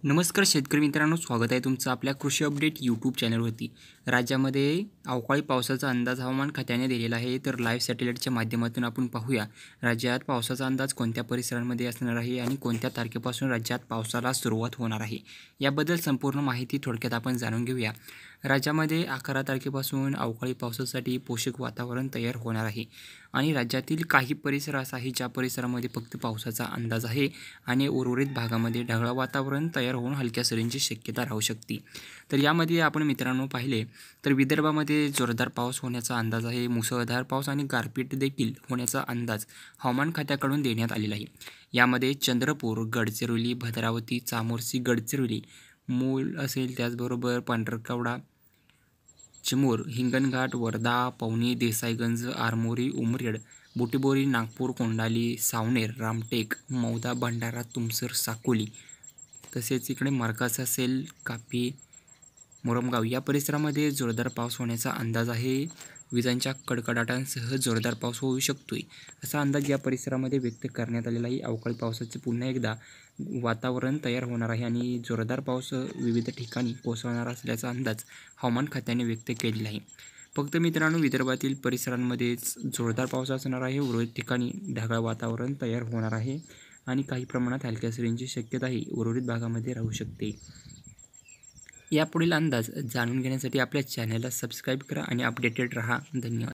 नमस्कार शेतकरी मित्रांनो, स्वागत आहे तुमचं आपल्या कृषी अपडेट यूट्यूब चॅनलवरती। राज्यामध्ये अवकाळी पावसाचा अंदाज हवामान खात्याने दिलेला आहे। तर लाईव्ह सॅटेलाईटच्या माध्यमातून आपण पाहूया राज्यात पावसाचा अंदाज कोणत्या परिसरांमध्ये असणार आहे आणि कोणत्या तारखेपासून राज्यात पावसाला सुरुवात होणार आहे याबद्दल संपूर्ण माहिती थोडक्यात आपण जाणून घेऊया। राज्यामध्ये 11 तारखेपासून अवकाळी पावसासाठी पोषक वातावरण तयार होणार आहे आणि राज्यातील काही परिसर असा आहे ज्या परिसरामध्ये फक्त पावसाचा अंदाज आहे आणि उर्वरित भागामध्ये ढगाळ वातावरण तयार होऊन हलक्या सरींची शक्यता राहू शकते। तर यामध्ये आपण मित्रांनो पाहिले तर विदर्भामध्ये जोरदार पाऊस होण्याचा अंदाज आहे। मुसळधार पाऊस आणि गारपीट देखील होण्याचा अंदाज हवामान खात्याकडून देण्यात आलेला आहे। यामध्ये चंद्रपूर, गडचिरोली, भद्रावती, चामोर्शी, गडचिरोली, मूल असेल, त्याचबरोबर पांढरकवडा, चिमूर, हिंगणघाट, वर्धा, पवनी, देसाईगंज, आरमोरी, उमरेड, बुटिबोरी, नागपूर, कोंडाली, सावनेर, रामटेक, मौदा, भंडारा, तुमसर, साकोली, तसेच इकडे मार्कास असेल, कापी, मुरमगाव या परिसरामध्ये जोरदार पाऊस होण्याचा अंदाज आहे। विजांच्या कडकडाटांसह जोरदार पाऊस होऊ शकतोय असा अंदाज या परिसरामध्ये व्यक्त करण्यात आलेला आहे। अवकाळी पावसाचे पुन्हा एकदा वातावरण तयार होणार आहे आणि जोरदार पाऊस विविध ठिकाणी कोसळणार असल्याचा अंदाज हवामान खात्याने व्यक्त केलेला आहे। फक्त मित्रांनो विदर्भातील परिसरांमध्येच जोरदार पाऊस असणार आहे। उर्वरित ठिकाणी ढगाळ वातावरण तयार होणार आहे आणि काही प्रमाणात हलक्या सरींची शक्यताही उर्वरित भागामध्ये राहू शकते। यापुढील अंदाज जाणून घेण्यासाठी आपल्या चॅनलला सबस्क्राईब करा आणि अपडेटेड रहा। धन्यवाद।